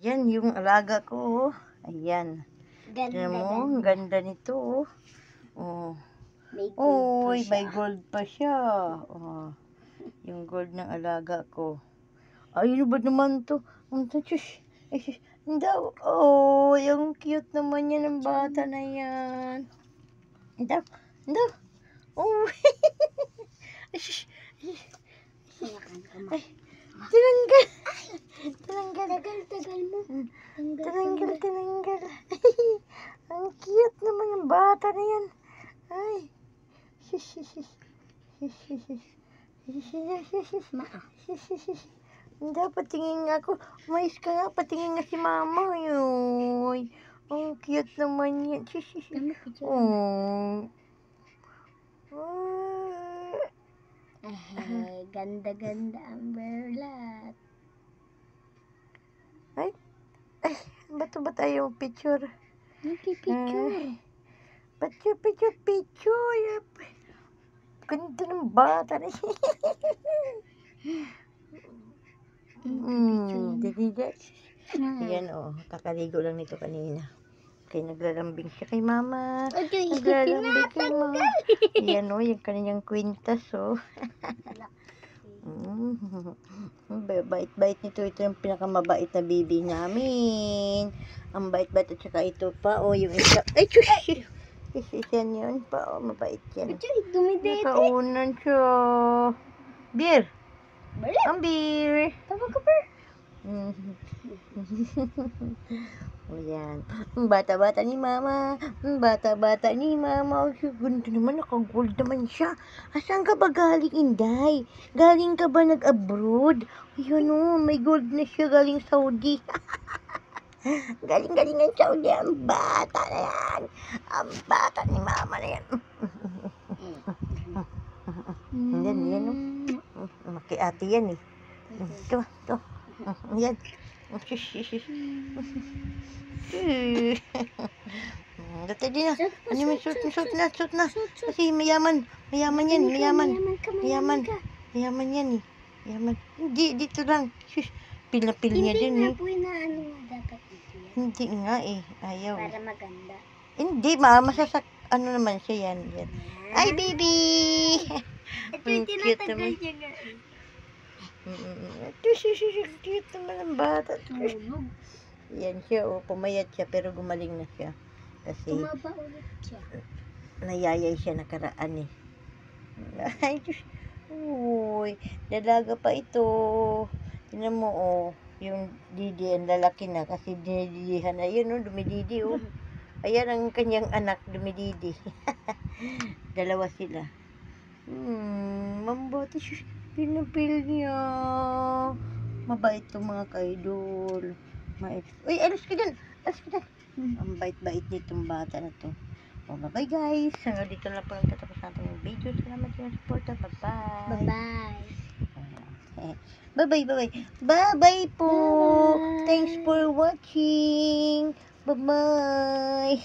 Yan yung alaga ko. Ayan. Ganda, Tignan mo, ang ganda nito. Oh. May gold Oy, pa may siya. gold pa siya. Oh. Yung gold ng alaga ko. Ay, ano ba naman to? Ang shush. Ay, shush. Hindi. Oh, yung cute naman yan ng bata na yan. Hindi. Hindi. Oh. Ay, shush. Hawakan ko, ma. Ay, tinanggal. Tinanggal. Tagal mo. Tinanggal. Ang cute naman ng bata na yan. Ay. Shush, shush, shush. Shush, shush, shush. Ma. Hindi, patingin nga ako. Umayos ka nga, patingin nga si mama. Yoy. Ang cute naman yan. Oh. Ganda ang berlat. Ay, ba't ba tayo picture? Nagpipicture. Picture. Ganda ng bata na siya. Ayan, oh. Kakaligo lang nito kanina. Kaya naglalambing siya kay mama. Naglalambing kay mama. Ayan, oh. Yung kanyang kwintas, oh. Bait-bait nito. Ito yung pinakamabait na baby namin. Ang bait-bait. At saka ito pa, oh. Yung isa. Ay, shush! Yan yun pa, oh. Mabait yan. Nakaunan siya. Beer! Ang beer! Tawag ka pa. O yan. Bata-bata ni mama. Bata-bata ni mama. Oh, ganda naman. Naka-gold naman siya. Asan ka ba galing, Inday? Galing ka ba nag-abroad? Ayan o. May gold na siya galing Saudi. Galing ang Saudi. Ang bata na yan. Ang bata ni mama na yan. Yan o. Maki-ate yan eh. Ito. Yan. Dati din na. Ano may suot na. Kasi mayaman. Mayaman yan. Mayaman yan eh. Mayaman. Hindi, dito lang. Pil niya din eh. Hindi nga po na ano nga dapat dito yan. Hindi nga eh. Ayaw. Para maganda. Hindi, ano naman siya yan. Ay, baby! Ito yung tinatanggal niya nga eh. Cute naman ang bata. Tulog. Yan siya, oh. Pumayat siya, pero gumaling na siya. Kasi Tumaba ulit siya. nayayay siya nakaraan eh. Ay, Diyos. Uy, dalaga pa ito. Tingnan mo, oh. Yung didi, ang lalaki na. Kasi dinididihan na. Yun, oh, dumididi, oh. Ayan ang kanyang anak, dumididi. Dalawa sila. Mambati siya. Pinapil niya. Mabait itong mga kaidol. Uy, alis ka dyan. Ang bait-bait nitong bata na to. Oh, bye-bye guys. Hanggang dito na po nagtatapos natin yung video. Salamat sa support. Bye-bye. Bye-bye. Bye-bye po. Thanks for watching. Bye-bye.